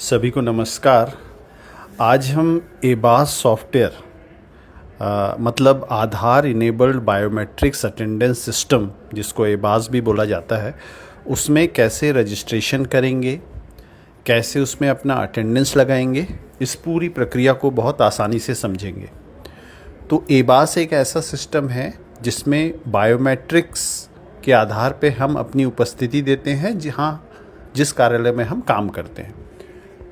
सभी को नमस्कार। आज हम एबास सॉफ्टवेयर मतलब आधार इनेबल्ड बायोमेट्रिक्स अटेंडेंस सिस्टम, जिसको एबास भी बोला जाता है, उसमें कैसे रजिस्ट्रेशन करेंगे, कैसे उसमें अपना अटेंडेंस लगाएंगे, इस पूरी प्रक्रिया को बहुत आसानी से समझेंगे। तो एबास एक ऐसा सिस्टम है जिसमें बायोमेट्रिक्स के आधार पे हम अपनी उपस्थिति देते हैं जिस कार्यालय में हम काम करते हैं।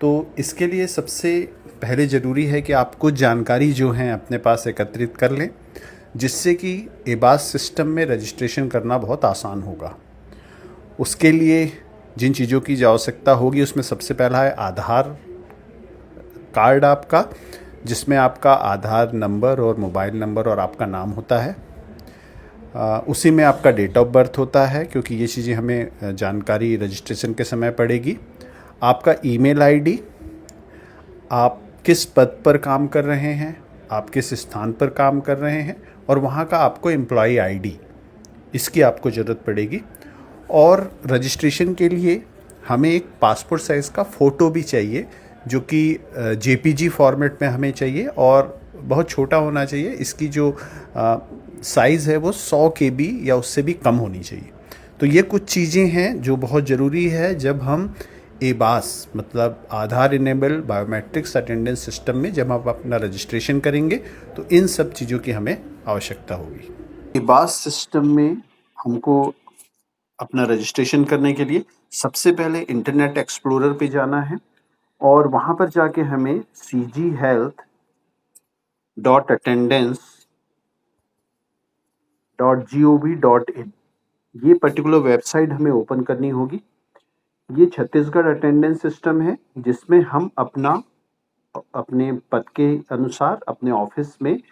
तो इसके लिए सबसे पहले ज़रूरी है कि आप कुछ जानकारी जो हैं अपने पास एकत्रित कर लें, जिससे कि एबास सिस्टम में रजिस्ट्रेशन करना बहुत आसान होगा। उसके लिए जिन चीज़ों की आवश्यकता होगी उसमें सबसे पहला है आधार कार्ड आपका, जिसमें आपका आधार नंबर और मोबाइल नंबर और आपका नाम होता है। उसी में आपका डेट ऑफ बर्थ होता है, क्योंकि ये चीज़ें हमें जानकारी रजिस्ट्रेशन के समय पड़ेगी। आपका ईमेल आईडी, आप किस पद पर काम कर रहे हैं, आप किस स्थान पर काम कर रहे हैं, और वहाँ का आपको एम्प्लॉय आईडी, इसकी आपको ज़रूरत पड़ेगी। और रजिस्ट्रेशन के लिए हमें एक पासपोर्ट साइज़ का फ़ोटो भी चाहिए, जो कि जेपीजी फॉर्मेट में हमें चाहिए और बहुत छोटा होना चाहिए। इसकी जो साइज़ है वो 100 KB या उससे भी कम होनी चाहिए। तो ये कुछ चीज़ें हैं जो बहुत ज़रूरी है जब हम एबास मतलब आधार इनेबल बायोमेट्रिक्स अटेंडेंस सिस्टम में जब आप अपना रजिस्ट्रेशन करेंगे, तो इन सब चीज़ों की हमें आवश्यकता होगी। एबास सिस्टम में हमको अपना रजिस्ट्रेशन करने के लिए सबसे पहले इंटरनेट एक्सप्लोरर पे जाना है और वहाँ पर जाके हमें cghealth.attendance.gov.in ये पर्टिकुलर वेबसाइट हमें ओपन करनी होगी। ये छत्तीसगढ़ अटेंडेंस सिस्टम है, जिसमें हम अपने पद के अनुसार अपने ऑफिस में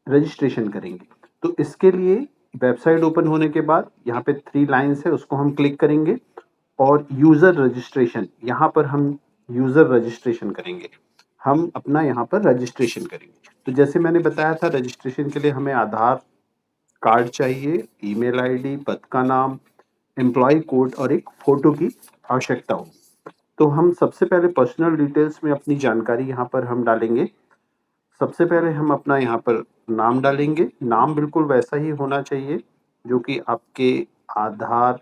रजिस्ट्रेशन करेंगे। तो इसके लिए वेबसाइट ओपन होने के बाद यहाँ पे 3 लाइन्स है, उसको हम क्लिक करेंगे और यूज़र रजिस्ट्रेशन, यहाँ पर हम यूज़र रजिस्ट्रेशन करेंगे। हम अपना यहाँ पर रजिस्ट्रेशन करेंगे। तो जैसे मैंने बताया था, रजिस्ट्रेशन के लिए हमें आधार कार्ड चाहिए, ईमेल आईडी, पद का नाम, एम्प्लॉय कोड और एक फ़ोटो की आवश्यकता होगी। तो हम सबसे पहले पर्सनल डिटेल्स में अपनी जानकारी यहाँ पर हम डालेंगे। सबसे पहले हम अपना यहाँ पर नाम डालेंगे। नाम बिल्कुल वैसा ही होना चाहिए जो कि आपके आधार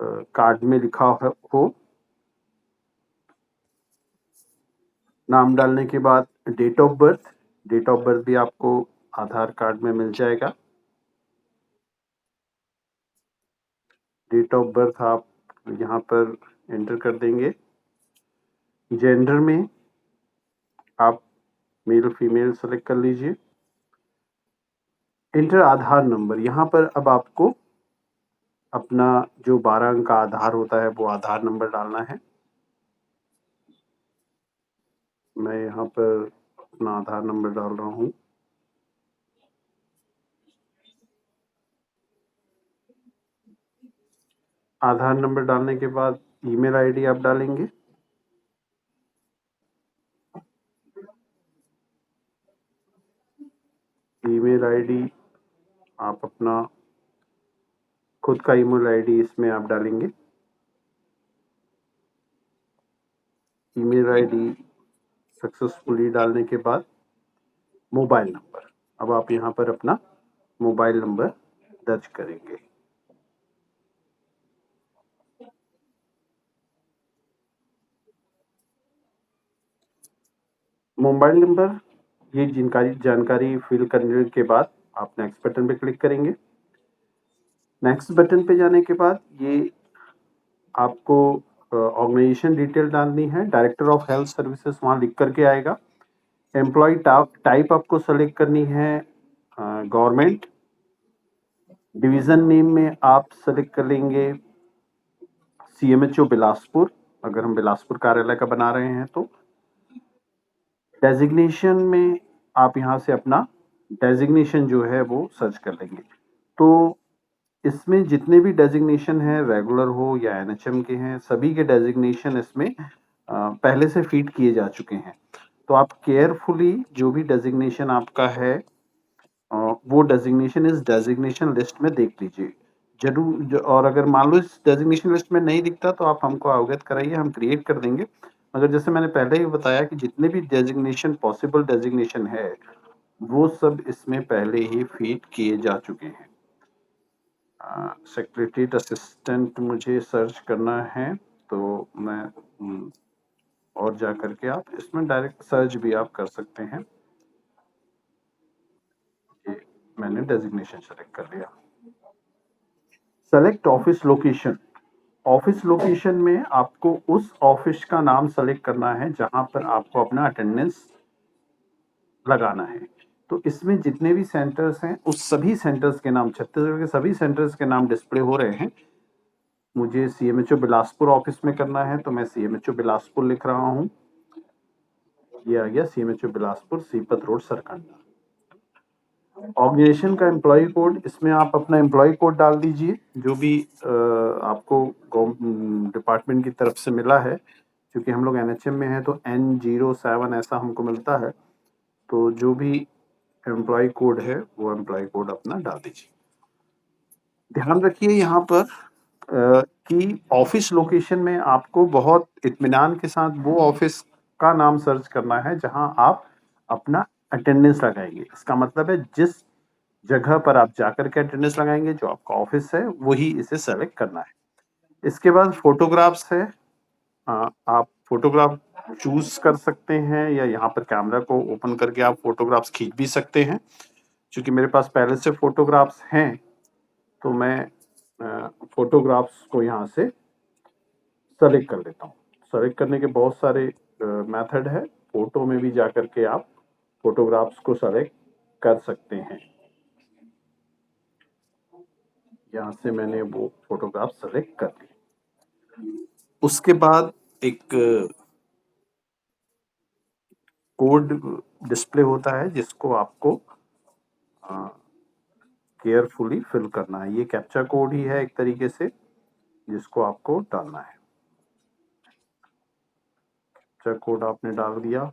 कार्ड में लिखा हो। नाम डालने के बाद डेट ऑफ बर्थ भी आपको आधार कार्ड में मिल जाएगा। डेट ऑफ बर्थ आप यहाँ पर एंटर कर देंगे। जेंडर में आप मेल फीमेल सेलेक्ट कर लीजिए। इंटर आधार नंबर, यहाँ पर अब आपको अपना जो 12 अंक का आधार होता है वो आधार नंबर डालना है। मैं यहाँ पर अपना आधार नंबर डाल रहा हूँ। आधार नंबर डालने के बाद ईमेल आईडी आप डालेंगे। ईमेल आईडी आप अपना खुद का ईमेल आईडी इसमें आप डालेंगे। ईमेल आईडी सक्सेसफुली डालने के बाद मोबाइल नंबर, अब आप यहाँ पर अपना मोबाइल नंबर दर्ज करेंगे। मोबाइल नंबर, ये जानकारी फिल करने के बाद आप नेक्स्ट बटन पे क्लिक करेंगे। नेक्स्ट बटन पे जाने के बाद ये आपको ऑर्गेनाइजेशन डिटेल डालनी है। डायरेक्टर ऑफ हेल्थ सर्विसेज वहाँ लिख करके आएगा। एम्प्लॉय टाइप आपको सेलेक्ट करनी है गवर्नमेंट। डिवीज़न नेम में आप सेलेक्ट कर लेंगे CMHO बिलासपुर, अगर हम बिलासपुर कार्यालय का बना रहे हैं तो। डेजिग्नेशन में आप यहाँ से अपना डेजिग्नेशन जो है वो सर्च कर लेंगे। तो इसमें जितने भी डेजिग्नेशन हैं, रेगुलर हो या NHM के हैं, सभी के डेजिग्नेशन इसमें पहले से फीड किए जा चुके हैं। तो आप केयरफुली जो भी डेजिग्नेशन आपका है वो डेजिग्नेशन इस डेजिग्नेशन लिस्ट में देख लीजिए। जरूर और अगर मान लो इस डेजिग्नेशन लिस्ट में नहीं दिखता तो आप हमको अवगत कराइए, हम क्रिएट कर देंगे। मगर जैसे मैंने पहले ही बताया कि जितने भी डेजिग्नेशन पॉसिबल डेजिग्नेशन है वो सब इसमें पहले ही फीड किए जा चुके हैं। सेक्रेटरीट असिस्टेंट मुझे सर्च करना है तो मैं और जा करके आप इसमें डायरेक्ट सर्च भी आप कर सकते हैं। ये मैंने डेजिग्नेशन सेलेक्ट कर लिया। Select office location. Office location में आपको उस ऑफिस का नाम सेलेक्ट करना है जहां पर आपको अपना अटेंडेंस लगाना है। तो इसमें जितने भी सेंटर्स हैं उस सभी सेंटर्स के नाम, छत्तीसगढ़ के सभी सेंटर्स के नाम डिस्प्ले हो रहे हैं। मुझे सीएमएचओ बिलासपुर ऑफिस में करना है तो मैं सीएमएचओ बिलासपुर लिख रहा हूँ। ये आ गया CMHO Bilaspur, Sipat road, Sarkanda. Organization का एम्प्लॉय कोड, इसमें आप अपना एम्प्लॉय कोड डाल दीजिए जो भी आपको डिपार्टमेंट की तरफ से मिला है। क्योंकि हम लोग एनएचएम में हैं तो N07 ऐसा हमको मिलता है, तो जो भी एम्प्लॉय कोड है वो एम्प्लॉय कोड अपना डाल दीजिए। ध्यान रखिए यहाँ पर कि ऑफिस लोकेशन में आपको बहुत इत्मीनान के साथ वो ऑफिस का नाम सर्च करना है जहां आप अपना अटेंडेंस लगाएंगे। इसका मतलब है जिस जगह पर आप जाकर के अटेंडेंस लगाएंगे, जो आपका ऑफिस है, वही इसे सेलेक्ट करना है। इसके बाद फोटोग्राफ्स है। आप फोटोग्राफ चूज कर सकते हैं या यहाँ पर कैमरा को ओपन करके आप फोटोग्राफ्स खींच भी सकते हैं। क्योंकि मेरे पास पहले से फोटोग्राफ्स हैं तो मैं फोटोग्राफ्स को यहाँ से सेलेक्ट कर लेता हूँ। सेलेक्ट करने के बहुत सारे मेथड है। फोटो में भी जाकर के आप फोटोग्राफ्स को सेलेक्ट कर सकते हैं। यहाँ से मैंने वो फोटोग्राफ सेलेक्ट कर ली। उसके बाद एक कोड डिस्प्ले होता है जिसको आपको केयरफुली फिल करना है। ये कैप्चा कोड ही है एक तरीके से जिसको आपको डालना है। कैप्चा कोड आपने डाल दिया,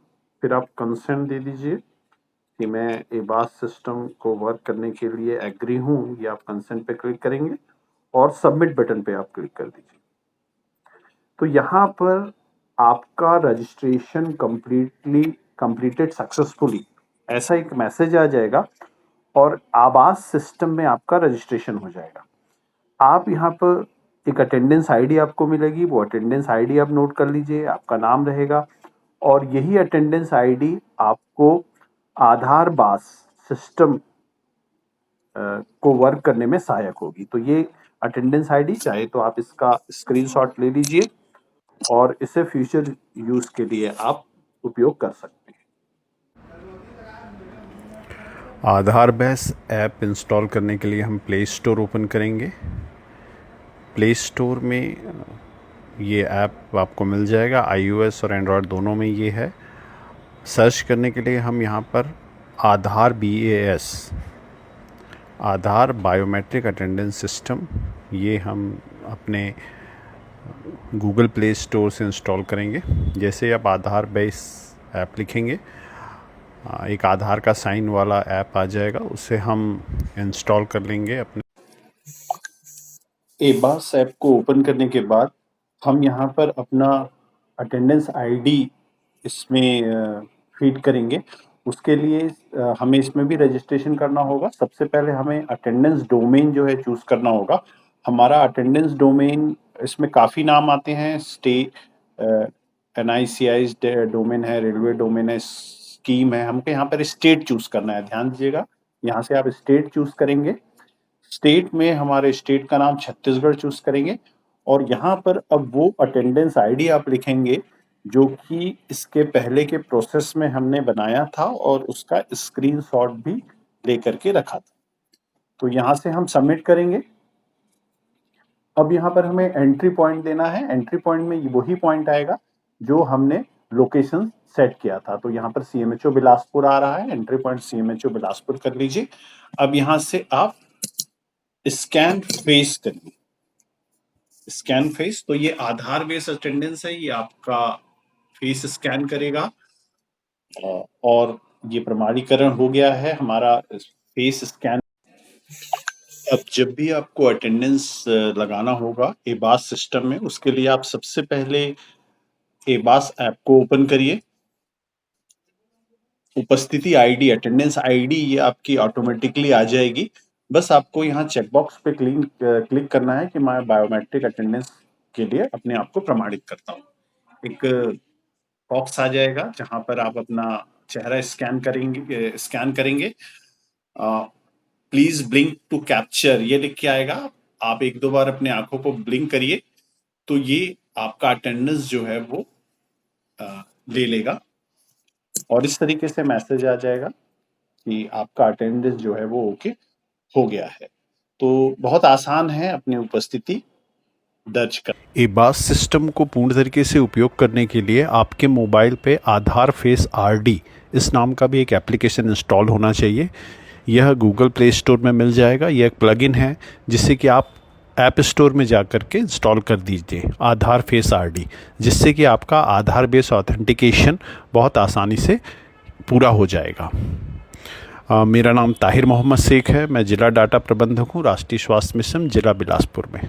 फिर आप कंसेंट दे दीजिए कि मैं एबास सिस्टम को वर्क करने के लिए एग्री हूँ। ये आप कंसेंट पे क्लिक करेंगे और सबमिट बटन पे आप क्लिक कर दीजिए। तो यहाँ पर आपका रजिस्ट्रेशन कंप्लीटेड सक्सेसफुली ऐसा एक मैसेज आ जाएगा और आवास सिस्टम में आपका रजिस्ट्रेशन हो जाएगा। आप यहाँ पर एक अटेंडेंस आईडी आपको मिलेगी, वो अटेंडेंस आईडी आप नोट कर लीजिए, आपका नाम रहेगा और यही अटेंडेंस आईडी आपको आधार बास सिस्टम को वर्क करने में सहायक होगी। तो ये अटेंडेंस आईडी चाहे तो आप इसका स्क्रीनशॉट ले लीजिए और इसे फ्यूचर यूज के लिए आप उपयोग कर सकते हैं। आधार बेस ऐप इंस्टॉल करने के लिए हम प्ले स्टोर ओपन करेंगे। प्ले स्टोर में ये ऐप आपको मिल जाएगा, iOS और एंड्रॉयड दोनों में ये है। सर्च करने के लिए हम यहाँ पर आधार BAS, आधार बायोमेट्रिक अटेंडेंस सिस्टम, ये हम अपने गूगल प्ले स्टोर से इंस्टॉल करेंगे। जैसे आप आधार बेस ऐप लिखेंगे, एक आधार का साइन वाला ऐप आ जाएगा, उसे हम इंस्टॉल कर लेंगे अपने। एबास ऐप को ओपन करने के बाद हम यहाँ पर अपना अटेंडेंस आईडी इसमें फीड करेंगे। उसके लिए हमें इसमें भी रजिस्ट्रेशन करना होगा। सबसे पहले हमें अटेंडेंस डोमेन जो है चूज करना होगा। हमारा अटेंडेंस डोमेन, इसमें काफ़ी नाम आते हैं। NICI डोमेन है, रेलवे डोमेन है, स्कीम है। हमको यहाँ पर स्टेट चूज करना है। ध्यान दीजिएगा, यहाँ से आप स्टेट चूज करेंगे। स्टेट में हमारे स्टेट का नाम छत्तीसगढ़ चूज करेंगे और यहाँ पर अब वो अटेंडेंस आईडी आप लिखेंगे जो कि इसके पहले के प्रोसेस में हमने बनाया था और उसका स्क्रीनशॉट भी लेकर के रखा था। तो यहाँ से हम सबमिट करेंगे। अब यहाँ पर हमें एंट्री पॉइंट देना है। एंट्री पॉइंट में वही पॉइंट आएगा जो हमने लोकेशन सेट किया था। तो यहाँ पर CMHO बिलासपुर आ रहा है, एंट्री पॉइंट CMHO बिलासपुर कर लीजिए। अब यहाँ से आप स्कैन फेस करिए। स्कैन फेस, तो ये आधार बेस अटेंडेंस है, ये आपका फेस स्कैन करेगा और ये प्रमाणीकरण हो गया है हमारा फेस स्कैन। अब जब भी आपको अटेंडेंस लगाना होगा एबास सिस्टम में, उसके लिए आप सबसे पहले एबास ऐप को ओपन करिए। उपस्थिति आईडी, अटेंडेंस आईडी ये आपकी ऑटोमेटिकली आ जाएगी। बस आपको यहाँ चेकबॉक्स पे क्लिक करना है कि मैं बायोमेट्रिक अटेंडेंस के लिए अपने आप को प्रमाणित करता हूँ। एक बॉक्स आ जाएगा जहां पर आप अपना चेहरा स्कैन करेंगे। प्लीज ब्लिंक टू कैप्चर ये लिख के आएगा। आप एक दो बार अपने आंखों को ब्लिंक करिए तो ये आपका अटेंडेंस जो है वो ले लेगा और इस तरीके से मैसेज आ जाएगा कि आपका अटेंडेंस जो है वो ओके हो गया है। तो बहुत आसान है अपनी उपस्थिति दर्ज कर। एबास सिस्टम को पूर्ण तरीके से उपयोग करने के लिए आपके मोबाइल पे आधार फेस आरडी इस नाम का भी एक एप्लीकेशन इंस्टॉल होना चाहिए। यह गूगल प्ले स्टोर में मिल जाएगा। यह एक प्लगइन है जिससे कि आप ऐप स्टोर में जा कर के इंस्टॉल कर दीजिए आधार फेस आरडी, जिससे कि आपका आधार बेस ऑथेंटिकेशन बहुत आसानी से पूरा हो जाएगा। मेरा नाम ताहिर मोहम्मद शेख है। मैं जिला डाटा प्रबंधक हूँ, राष्ट्रीय स्वास्थ्य मिशन जिला बिलासपुर में।